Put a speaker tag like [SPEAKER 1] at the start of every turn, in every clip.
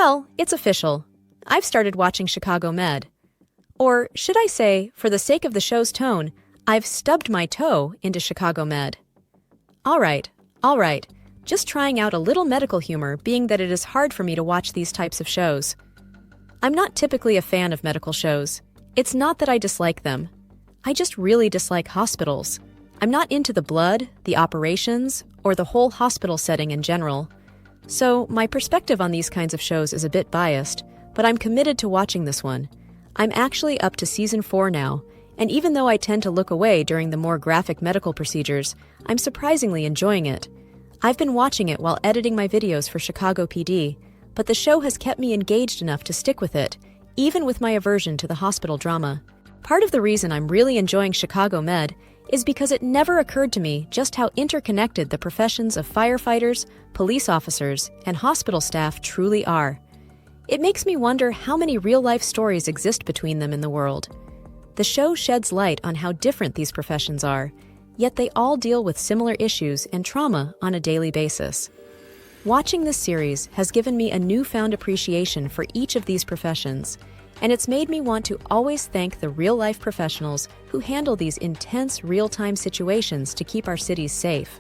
[SPEAKER 1] Well, it's official. I've started watching Chicago Med. Or should I say, for the sake of the show's tone, I've stubbed my toe into Chicago Med. All right. Just trying out a little medical humor, being that it is hard for me to watch these types of shows. I'm not typically a fan of medical shows. It's not that I dislike them. I just really dislike hospitals. I'm not into the blood, the operations, or the whole hospital setting in general. So my perspective on these kinds of shows is a bit biased, but I'm committed to watching this one. I'm actually up to season 4 now, and even though I tend to look away during the more graphic medical procedures, I'm surprisingly enjoying it. I've been watching it while editing my videos for Chicago P.D., but the show has kept me engaged enough to stick with it, even with my aversion to the hospital drama. Part of the reason I'm really enjoying Chicago Med is because it never occurred to me just how interconnected the professions of firefighters, police officers, and hospital staff truly are. It makes me wonder how many real-life stories exist between them in the world. The show sheds light on how different these professions are, yet they all deal with similar issues and trauma on a daily basis. Watching this series has given me a newfound appreciation for each of these professions, and it's made me want to always thank the real-life professionals who handle these intense real-time situations to keep our cities safe.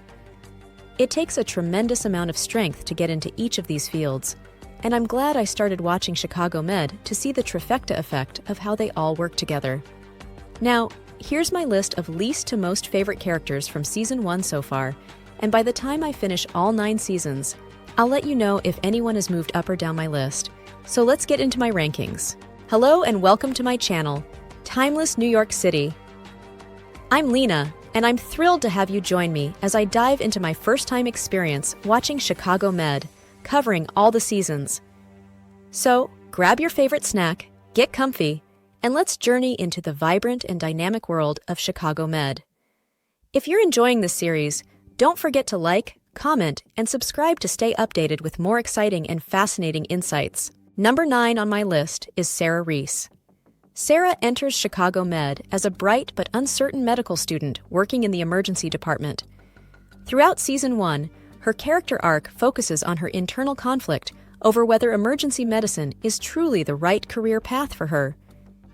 [SPEAKER 1] It takes a tremendous amount of strength to get into each of these fields, and I'm glad I started watching Chicago Med to see the trifecta effect of how they all work together. Now, here's my list of least to most favorite characters from Season 1 so far, and by the time I finish all 9 seasons, I'll let you know if anyone has moved up or down my list. So let's get into my rankings. Hello and welcome to my channel, Timeless New York City. I'm Lena, and I'm thrilled to have you join me as I dive into my first-time experience watching Chicago Med, covering all the seasons. So, grab your favorite snack, get comfy, and let's journey into the vibrant and dynamic world of Chicago Med. If you're enjoying this series, don't forget to like, comment, and subscribe to stay updated with more exciting and fascinating insights. Number 9 on my list is Sarah Reese. Sarah enters Chicago Med as a bright but uncertain medical student working in the emergency department. Throughout Season 1, her character arc focuses on her internal conflict over whether emergency medicine is truly the right career path for her.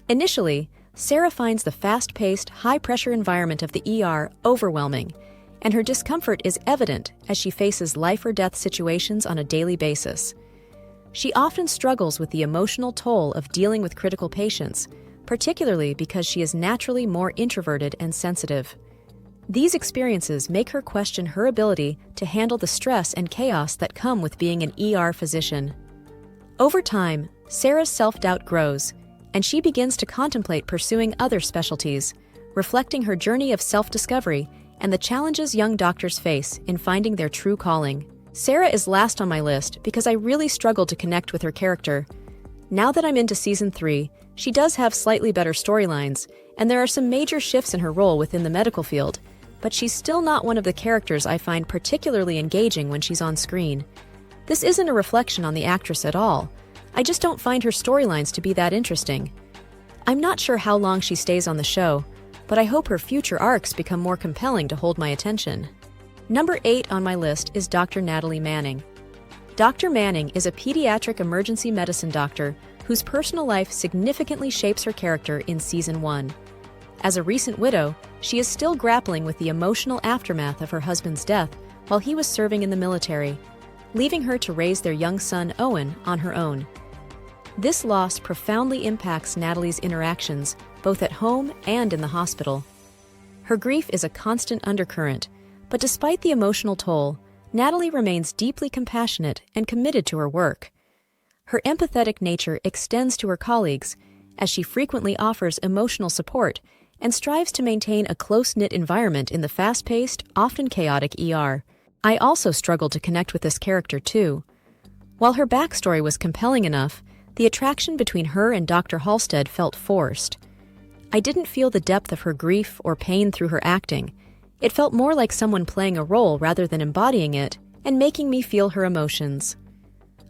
[SPEAKER 1] Initially, Sarah finds the fast-paced, high-pressure environment of the ER overwhelming, and her discomfort is evident as she faces life-or-death situations on a daily basis. She often struggles with the emotional toll of dealing with critical patients, particularly because she is naturally more introverted and sensitive. These experiences make her question her ability to handle the stress and chaos that come with being an ER physician. Over time, Sarah's self-doubt grows, and she begins to contemplate pursuing other specialties, reflecting her journey of self-discovery and the challenges young doctors face in finding their true calling. Sarah is last on my list because I really struggled to connect with her character. Now that I'm into Season 3, she does have slightly better storylines, and there are some major shifts in her role within the medical field, but she's still not one of the characters I find particularly engaging when she's on screen. This isn't a reflection on the actress at all. I just don't find her storylines to be that interesting. I'm not sure how long she stays on the show, but I hope her future arcs become more compelling to hold my attention. Number 8 on my list is Dr. Natalie Manning. Dr. Manning is a pediatric emergency medicine doctor whose personal life significantly shapes her character in Season 1. As a recent widow, she is still grappling with the emotional aftermath of her husband's death while he was serving in the military, leaving her to raise their young son, Owen, on her own. This loss profoundly impacts Natalie's interactions, both at home and in the hospital. Her grief is a constant undercurrent, but despite the emotional toll, Natalie remains deeply compassionate and committed to her work. Her empathetic nature extends to her colleagues, as she frequently offers emotional support and strives to maintain a close-knit environment in the fast-paced, often chaotic ER. I also struggled to connect with this character, too. While her backstory was compelling enough, the attraction between her and Dr. Hallstead felt forced. I didn't feel the depth of her grief or pain through her acting. It felt more like someone playing a role rather than embodying it and making me feel her emotions.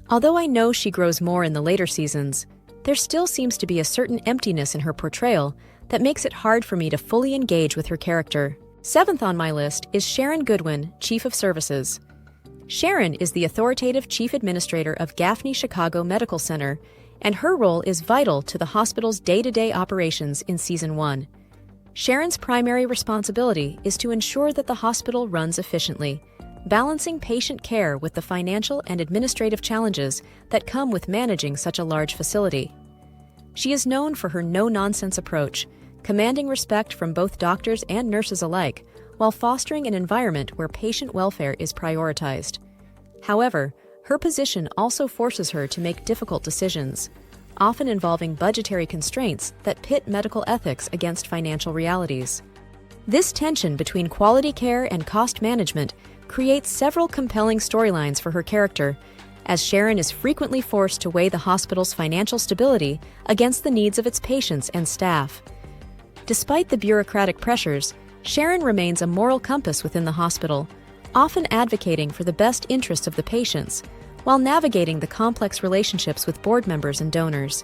[SPEAKER 1] Although I know she grows more in the later seasons, there still seems to be a certain emptiness in her portrayal that makes it hard for me to fully engage with her character. 7th on my list is Sharon Goodwin, Chief of Services. Sharon is the authoritative chief administrator of Gaffney Chicago Medical Center, and her role is vital to the hospital's day-to-day operations in Season 1. Sharon's primary responsibility is to ensure that the hospital runs efficiently, balancing patient care with the financial and administrative challenges that come with managing such a large facility. She is known for her no-nonsense approach, commanding respect from both doctors and nurses alike, while fostering an environment where patient welfare is prioritized. However, her position also forces her to make difficult decisions, often involving budgetary constraints that pit medical ethics against financial realities. This tension between quality care and cost management creates several compelling storylines for her character, as Sharon is frequently forced to weigh the hospital's financial stability against the needs of its patients and staff. Despite the bureaucratic pressures, Sharon remains a moral compass within the hospital, often advocating for the best interests of the patients, while navigating the complex relationships with board members and donors.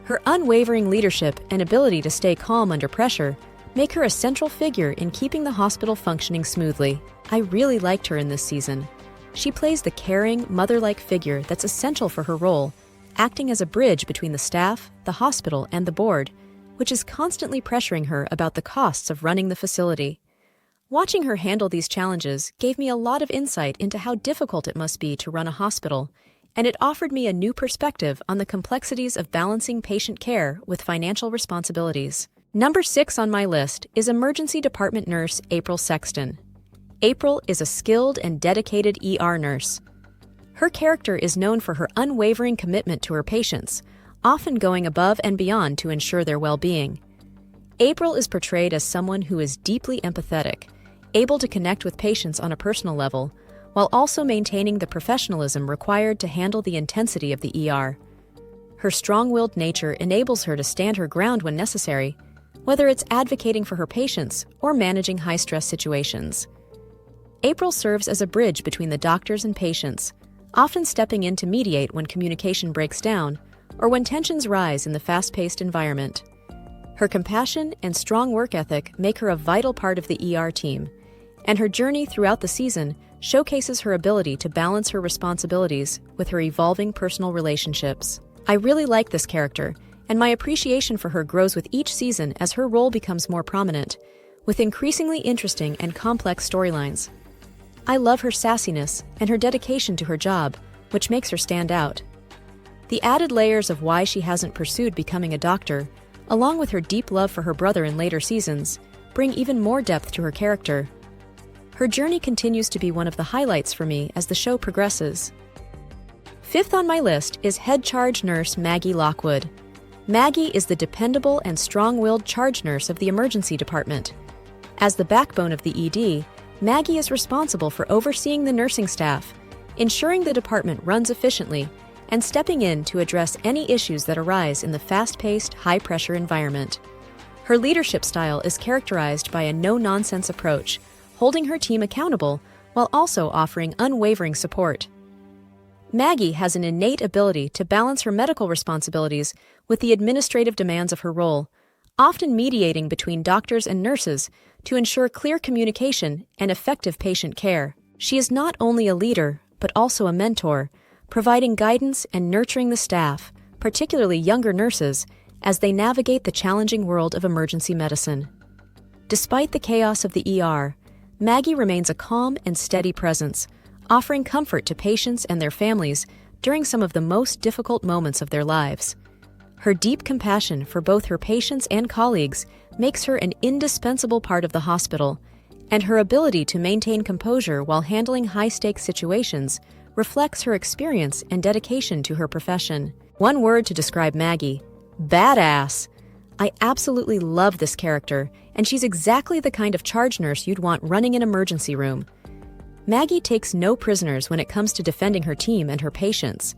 [SPEAKER 1] Her unwavering leadership and ability to stay calm under pressure make her a central figure in keeping the hospital functioning smoothly. I really liked her in this season. She plays the caring, mother-like figure that's essential for her role, acting as a bridge between the staff, the hospital, and the board, which is constantly pressuring her about the costs of running the facility. Watching her handle these challenges gave me a lot of insight into how difficult it must be to run a hospital, and it offered me a new perspective on the complexities of balancing patient care with financial responsibilities. Number 6 on my list is Emergency Department Nurse April Sexton. April is a skilled and dedicated ER nurse. Her character is known for her unwavering commitment to her patients, often going above and beyond to ensure their well-being. April is portrayed as someone who is deeply empathetic, able to connect with patients on a personal level, while also maintaining the professionalism required to handle the intensity of the ER. Her strong-willed nature enables her to stand her ground when necessary, whether it's advocating for her patients or managing high-stress situations. April serves as a bridge between the doctors and patients, often stepping in to mediate when communication breaks down or when tensions rise in the fast-paced environment. Her compassion and strong work ethic make her a vital part of the ER team, and her journey throughout the season showcases her ability to balance her responsibilities with her evolving personal relationships. I really like this character, and my appreciation for her grows with each season as her role becomes more prominent, with increasingly interesting and complex storylines. I love her sassiness and her dedication to her job, which makes her stand out. The added layers of why she hasn't pursued becoming a doctor, along with her deep love for her brother in later seasons, bring even more depth to her character. Her journey continues to be one of the highlights for me as the show progresses. 5th on my list is head charge nurse Maggie Lockwood. Maggie is the dependable and strong-willed charge nurse of the emergency department. As the backbone of the ED, Maggie is responsible for overseeing the nursing staff, ensuring the department runs efficiently, and stepping in to address any issues that arise in the fast-paced, high-pressure environment. Her leadership style is characterized by a no-nonsense approach, holding her team accountable while also offering unwavering support. Maggie has an innate ability to balance her medical responsibilities with the administrative demands of her role, often mediating between doctors and nurses to ensure clear communication and effective patient care. She is not only a leader, but also a mentor, providing guidance and nurturing the staff, particularly younger nurses, as they navigate the challenging world of emergency medicine. Despite the chaos of the ER, Maggie remains a calm and steady presence, offering comfort to patients and their families during some of the most difficult moments of their lives. Her deep compassion for both her patients and colleagues makes her an indispensable part of the hospital, and her ability to maintain composure while handling high-stakes situations reflects her experience and dedication to her profession. One word to describe Maggie: badass. I absolutely love this character, and she's exactly the kind of charge nurse you'd want running an emergency room. Maggie takes no prisoners when it comes to defending her team and her patients.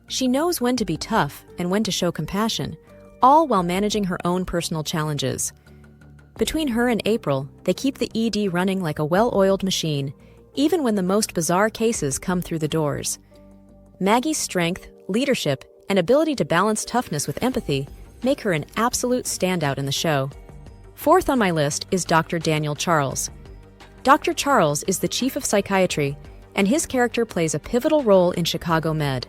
[SPEAKER 1] She knows when to be tough and when to show compassion, all while managing her own personal challenges. Between her and April, they keep the ED running like a well-oiled machine, even when the most bizarre cases come through the doors. Maggie's strength, leadership, and ability to balance toughness with empathy make her an absolute standout in the show. 4th on my list is Dr. Daniel Charles. Dr. Charles is the chief of psychiatry and his character plays a pivotal role in Chicago Med.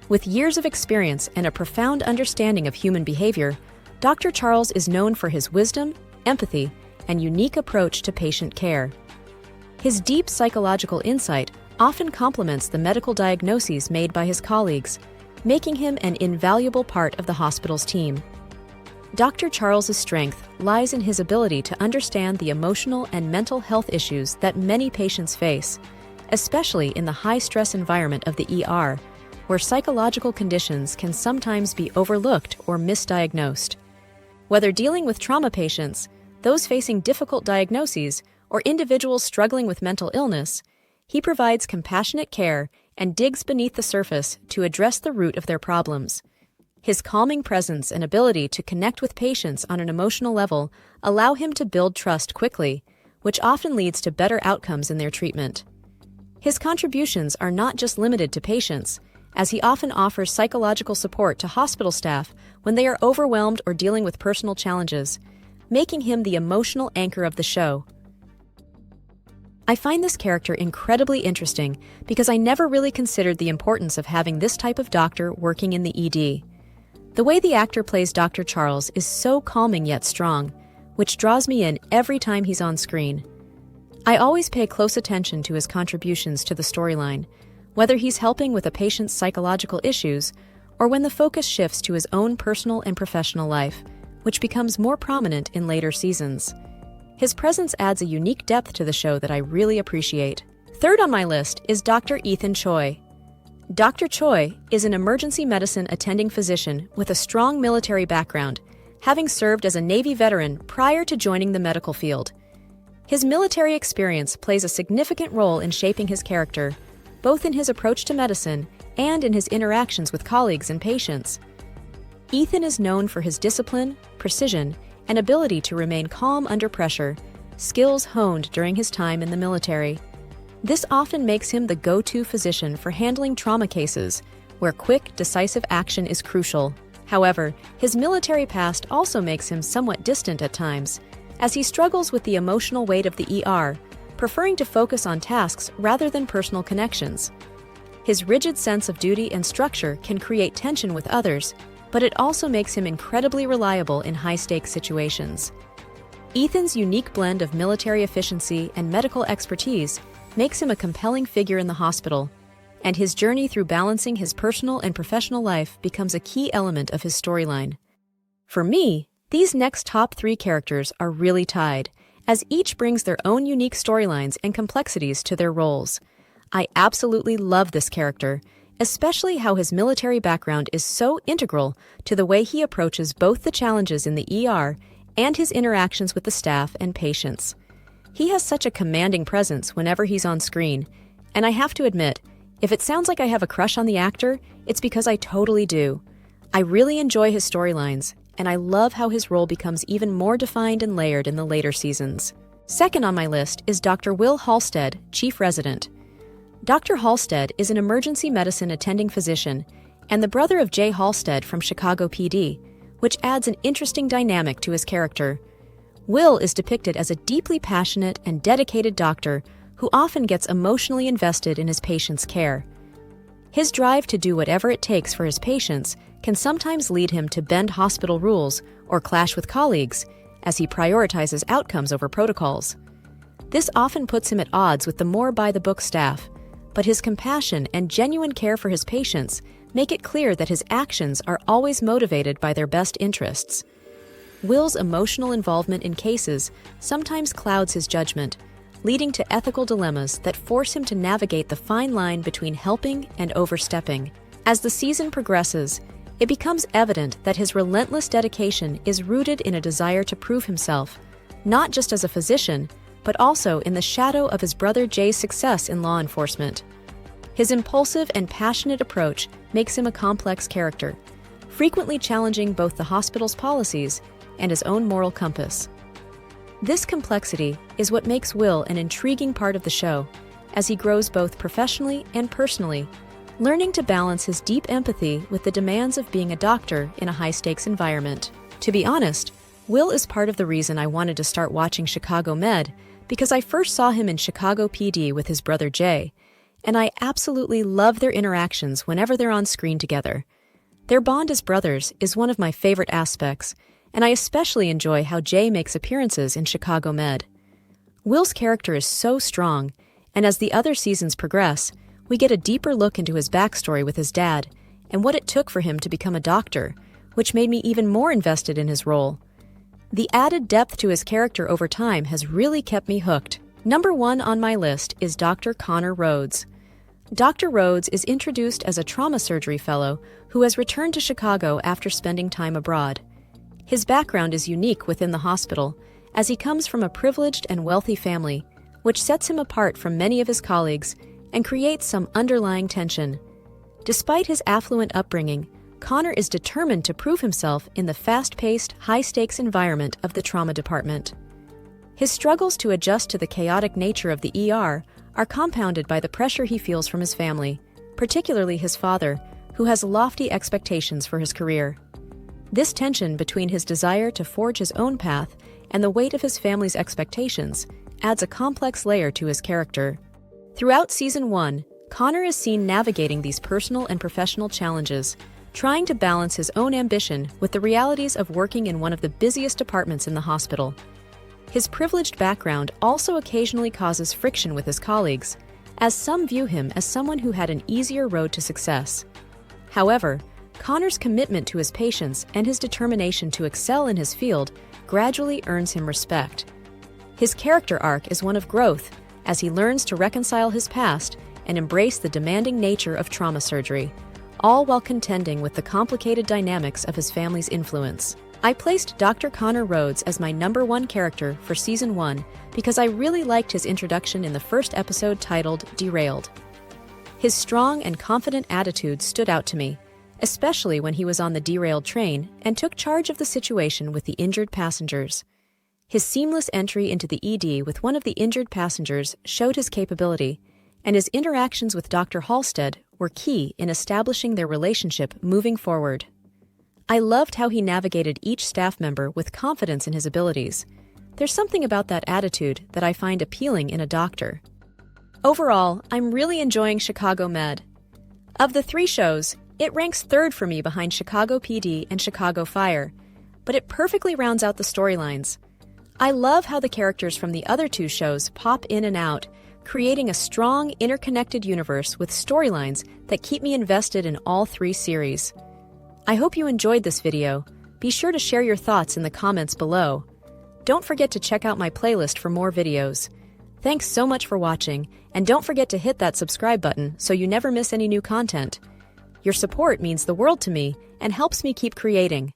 [SPEAKER 1] With years of experience and a profound understanding of human behavior, Dr. Charles is known for his wisdom, empathy, and unique approach to patient care. His deep psychological insight often complements the medical diagnoses made by his colleagues, making him an invaluable part of the hospital's team. Dr. Charles's strength lies in his ability to understand the emotional and mental health issues that many patients face, especially in the high-stress environment of the ER, where psychological conditions can sometimes be overlooked or misdiagnosed. Whether dealing with trauma patients, those facing difficult diagnoses, or individuals struggling with mental illness, he provides compassionate care and digs beneath the surface to address the root of their problems. His calming presence and ability to connect with patients on an emotional level allow him to build trust quickly, which often leads to better outcomes in their treatment. His contributions are not just limited to patients, as he often offers psychological support to hospital staff when they are overwhelmed or dealing with personal challenges, making him the emotional anchor of the show. I find this character incredibly interesting because I never really considered the importance of having this type of doctor working in the ED. The way the actor plays Dr. Charles is so calming yet strong, which draws me in every time he's on screen. I always pay close attention to his contributions to the storyline, whether he's helping with a patient's psychological issues or when the focus shifts to his own personal and professional life, which becomes more prominent in later seasons. His presence adds a unique depth to the show that I really appreciate. Third on my list is Dr. Ethan Choy. Dr. Choy is an emergency medicine attending physician with a strong military background, having served as a Navy veteran prior to joining the medical field. His military experience plays a significant role in shaping his character, both in his approach to medicine and in his interactions with colleagues and patients. Ethan is known for his discipline, precision, and ability to remain calm under pressure, skills honed during his time in the military. This often makes him the go-to physician for handling trauma cases, where quick, decisive action is crucial. However, his military past also makes him somewhat distant at times, as he struggles with the emotional weight of the ER, preferring to focus on tasks rather than personal connections. His rigid sense of duty and structure can create tension with others, but it also makes him incredibly reliable in high-stakes situations. Ethan's unique blend of military efficiency and medical expertise makes him a compelling figure in the hospital, and his journey through balancing his personal and professional life becomes a key element of his storyline. For me, these next top 3 characters are really tied, as each brings their own unique storylines and complexities to their roles. I absolutely love this character, especially how his military background is so integral to the way he approaches both the challenges in the ER and his interactions with the staff and patients. He has such a commanding presence whenever he's on screen, and I have to admit, if it sounds like I have a crush on the actor, it's because I totally do. I really enjoy his storylines, and I love how his role becomes even more defined and layered in the later seasons. Second on my list is Dr. Will Hallstead, Chief Resident. Dr. Hallstead is an emergency medicine attending physician and the brother of Jay Hallstead from Chicago P.D., which adds an interesting dynamic to his character. Will is depicted as a deeply passionate and dedicated doctor who often gets emotionally invested in his patients' care. His drive to do whatever it takes for his patients can sometimes lead him to bend hospital rules or clash with colleagues, as he prioritizes outcomes over protocols. This often puts him at odds with the more by-the-book staff, but his compassion and genuine care for his patients make it clear that his actions are always motivated by their best interests. Will's emotional involvement in cases sometimes clouds his judgment, leading to ethical dilemmas that force him to navigate the fine line between helping and overstepping. As the season progresses, it becomes evident that his relentless dedication is rooted in a desire to prove himself, not just as a physician, but also in the shadow of his brother Jay's success in law enforcement. His impulsive and passionate approach makes him a complex character, frequently challenging both the hospital's policies and his own moral compass. This complexity is what makes Will an intriguing part of the show, as he grows both professionally and personally, learning to balance his deep empathy with the demands of being a doctor in a high-stakes environment. To be honest, Will is part of the reason I wanted to start watching Chicago Med, because I first saw him in Chicago P.D. with his brother Jay, and I absolutely love their interactions whenever they're on screen together. Their bond as brothers is one of my favorite aspects, and I especially enjoy how Jay makes appearances in Chicago Med. Will's character is so strong, and as the other seasons progress, we get a deeper look into his backstory with his dad and what it took for him to become a doctor, which made me even more invested in his role. The added depth to his character over time has really kept me hooked. Number 1 on my list is Dr. Connor Rhodes. Dr. Rhodes is introduced as a trauma surgery fellow who has returned to Chicago after spending time abroad. His background is unique within the hospital, as he comes from a privileged and wealthy family, which sets him apart from many of his colleagues and creates some underlying tension. Despite his affluent upbringing, Connor is determined to prove himself in the fast-paced, high-stakes environment of the trauma department. His struggles to adjust to the chaotic nature of the ER are compounded by the pressure he feels from his family, particularly his father, who has lofty expectations for his career. This tension between his desire to forge his own path and the weight of his family's expectations adds a complex layer to his character. Throughout Season 1, Connor is seen navigating these personal and professional challenges, trying to balance his own ambition with the realities of working in one of the busiest departments in the hospital. His privileged background also occasionally causes friction with his colleagues, as some view him as someone who had an easier road to success. However, Connor's commitment to his patients and his determination to excel in his field gradually earns him respect. His character arc is one of growth, as he learns to reconcile his past and embrace the demanding nature of trauma surgery, all while contending with the complicated dynamics of his family's influence. I placed Dr. Connor Rhodes as my number 1 character for Season 1 because I really liked his introduction in the first episode titled Derailed. His strong and confident attitude stood out to me, especially when he was on the derailed train and took charge of the situation with the injured passengers. His seamless entry into the ED with one of the injured passengers showed his capability, and his interactions with Dr. Hallstead were key in establishing their relationship moving forward. I loved how he navigated each staff member with confidence in his abilities. There's something about that attitude that I find appealing in a doctor. Overall, I'm really enjoying Chicago Med. Of the 3 shows, it ranks 3rd for me behind Chicago PD and Chicago Fire, but it perfectly rounds out the storylines. I love how the characters from the other 2 shows pop in and out, creating a strong, interconnected universe with storylines that keep me invested in all 3 series. I hope you enjoyed this video. Be sure to share your thoughts in the comments below. Don't forget to check out my playlist for more videos. Thanks so much for watching, and don't forget to hit that subscribe button so you never miss any new content. Your support means the world to me and helps me keep creating.